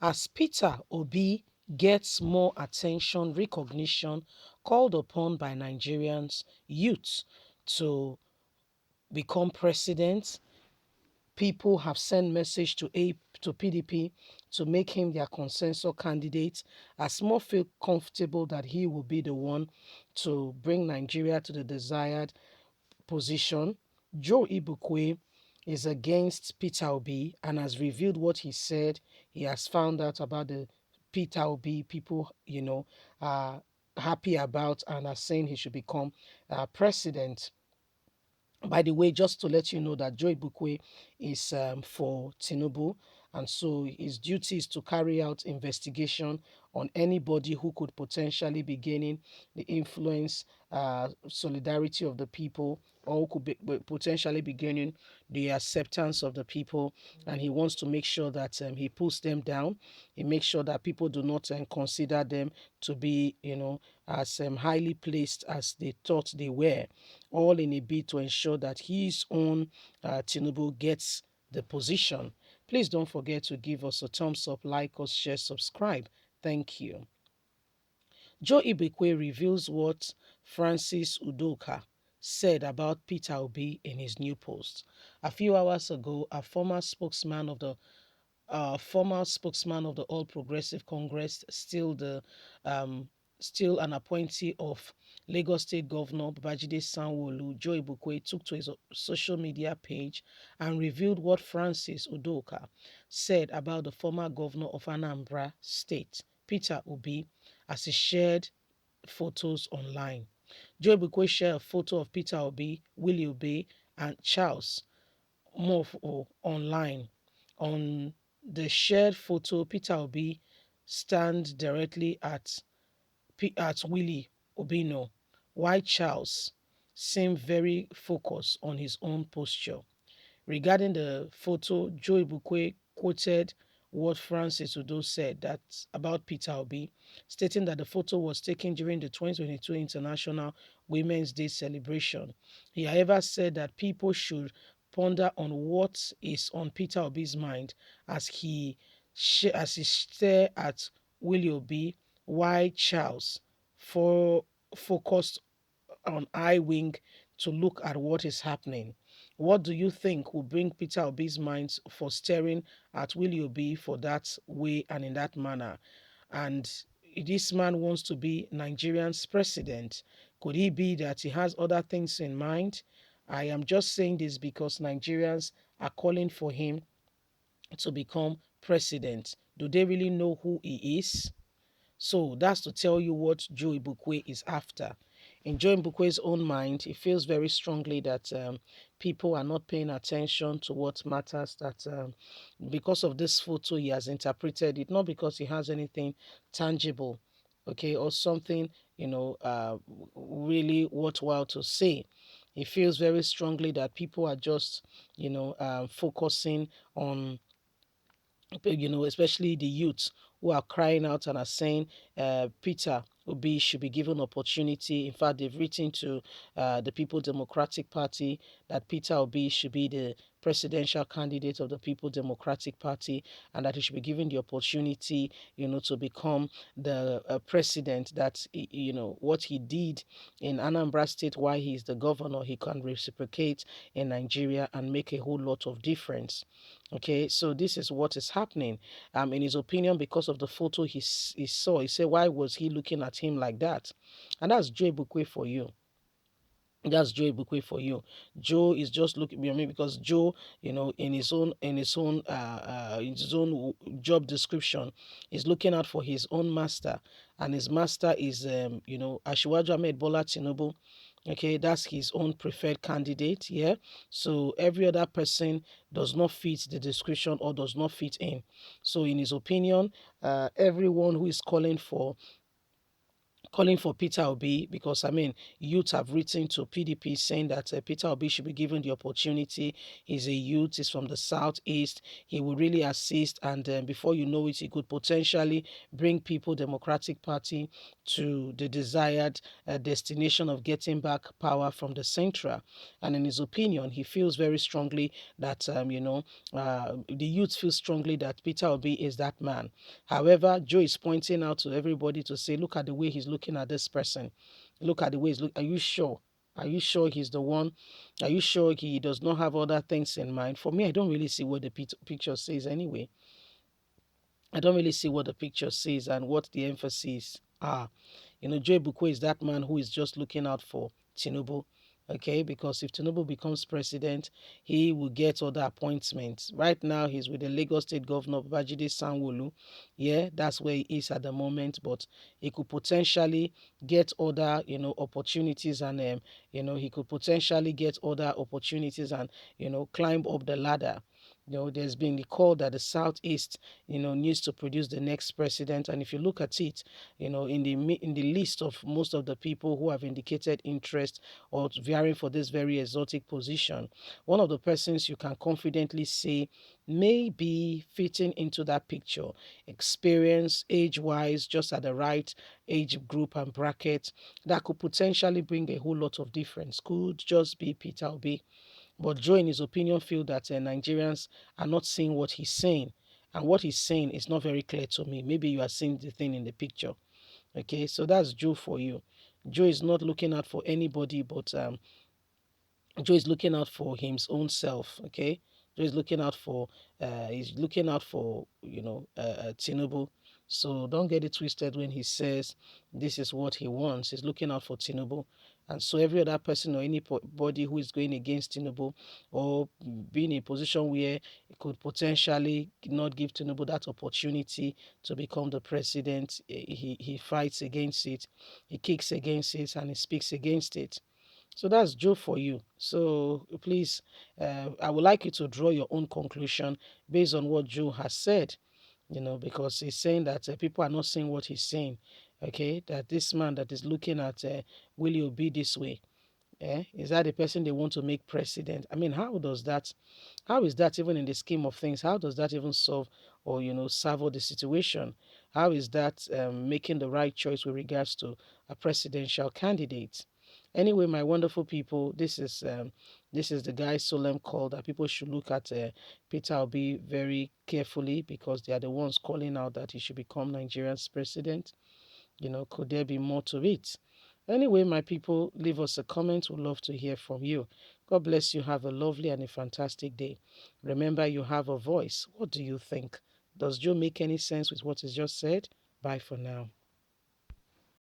as Peter Obi gets more attention, recognition, called upon by Nigerians youth to become president. People have sent message to PDP to make him their consensus candidate, as more feel comfortable that he will be the one to bring Nigeria to the desired position. Joe Ibukwe is against Peter Obi and has revealed what he said. He has found out about the Peter Obi people, are happy about and are saying he should become president. By the way, just to let you know that Joy Bukwe is for Tinubu, and so his duty is to carry out investigation on anybody who could potentially be gaining the influence, solidarity of the people, or who could potentially be gaining the acceptance of the people. And he wants to make sure that he pulls them down. He makes sure that people do not consider them to be, as highly placed as they thought they were, all in a bid to ensure that his own Tinubu gets the position. Please don't forget to give us a thumbs up, like us, share, subscribe. Thank you. Joe Ibekwe reveals what Francis Udoka said about Peter Obi in his new post. A few hours ago, a former spokesman of the All Progressive Congress, um, still an appointee of Lagos State Governor Babajide Sanwo-Olu, Joe Ibukwe, took to his social media page and revealed what Francis Udoka said about the former governor of Anambra State, Peter Obi, as he shared photos online. Joe Ibukwe shared a photo of Peter Obi, Willie Obi, and Charles Mofo online. On the shared photo, Peter Obi stands directly at Willie Obino, while Charles seemed very focused on his own posture. Regarding the photo, Joe Ibukwe quoted what Francis Udo said about Peter Obi, stating that the photo was taken during the 2022 International Women's Day celebration. He, however, said that people should ponder on what is on Peter Obi's mind as he stare at Willie Obi, while Charles for focused on eye wing to look at what is happening. What do you think will bring Peter Obi's mind for staring at Willie Obi for that way and in that manner? And this man wants to be Nigerian's president. Could he be that he has other things in mind? I am just saying this because Nigerians are calling for him to become president. Do they really know who he is? So that's to tell you what Joe Ibukwe is after. In Joe Ibukwe's own mind, he feels very strongly that people are not paying attention to what matters, that because of this photo, he has interpreted it, not because he has anything tangible, okay, or something, really worthwhile to say. He feels very strongly that people are just, focusing on, especially the youths who are crying out and are saying Peter Obi should be given opportunity. In fact, they've written to the People Democratic Party that Peter Obi should be the presidential candidate of the People Democratic Party and that he should be given the opportunity, to become the president. That, what he did in Anambra State while he's the governor, he can reciprocate in Nigeria and make a whole lot of difference. Okay, so this is what is happening. In his opinion, because of the photo he saw, he said, "Why was he looking at him like that?" And that's Joe Bukwe for you. That's Joe Ibukwe for you. Joe is just looking at me because Joe, in his own job description, is looking out for his own master, and his master is, Asiwaju Ahmed Bola Tinubu. Okay, that's his own preferred candidate. Yeah, so every other person does not fit the description or does not fit in. So, in his opinion, everyone who is calling for calling for Peter Obi, because I mean, youth have written to PDP saying that Peter Obi should be given the opportunity. He's a youth, he's from the southeast, he will really assist, and before you know it, he could potentially bring People Democratic Party to the desired destination of getting back power from the central. And in his opinion, he feels very strongly that the youth feel strongly that Peter Obi is that man. However, Joe is pointing out to everybody to say, look at the way he's looking at this person. Look at the way he's looking. Are you sure? Are you sure he's the one? Are you sure he does not have other things in mind? For me, I don't really see what the picture says anyway. I don't really see what the picture says and what the emphasis are. Joe Bukwe is that man who is just looking out for Tinubu. Okay, because if Tinubu becomes president, he will get other appointments. Right now, he's with the Lagos State Governor Babajide Sanwo-Olu. Yeah, that's where he is at the moment. But he could potentially get other, opportunities, and he could potentially get other opportunities and climb up the ladder. There's been the call that the Southeast, needs to produce the next president. And if you look at it, in the list of most of the people who have indicated interest or vying for this very exotic position, one of the persons you can confidently say may be fitting into that picture, experience, age-wise, just at the right age group and bracket, that could potentially bring a whole lot of difference, could just be Peter Obi. But Joe, in his opinion, feel that Nigerians are not seeing what he's saying. And what he's saying is not very clear to me. Maybe you are seeing the thing in the picture. Okay, so that's Joe for you. Joe is not looking out for anybody, but Joe is looking out for his own self. Okay, Joe is looking out for he's looking out for Tinubu. So don't get it twisted when he says this is what he wants. He's looking out for Tinubu, and so every other person or anybody who is going against Tinubu or being in a position where it could potentially not give Tinubu that opportunity to become the president, he fights against it, he kicks against it, and he speaks against it. So that's Joe for you. So please, I would like you to draw your own conclusion based on what Joe has said, because he's saying that people are not seeing what he's saying. Okay, that this man that is looking at will you be this way? Is that the person they want to make president? I mean, how is that even in the scheme of things? How does that even solve or, salve the situation? How is that making the right choice with regards to a presidential candidate? Anyway, my wonderful people, this is the guy's solemn call that people should look at Peter Obi very carefully, because they are the ones calling out that he should become Nigeria's president. Could there be more to it? Anyway, my people, leave us a comment. We'd love to hear from you. God bless you. Have a lovely and a fantastic day. Remember, you have a voice. What do you think? Does Joe make any sense with what is just said? Bye for now.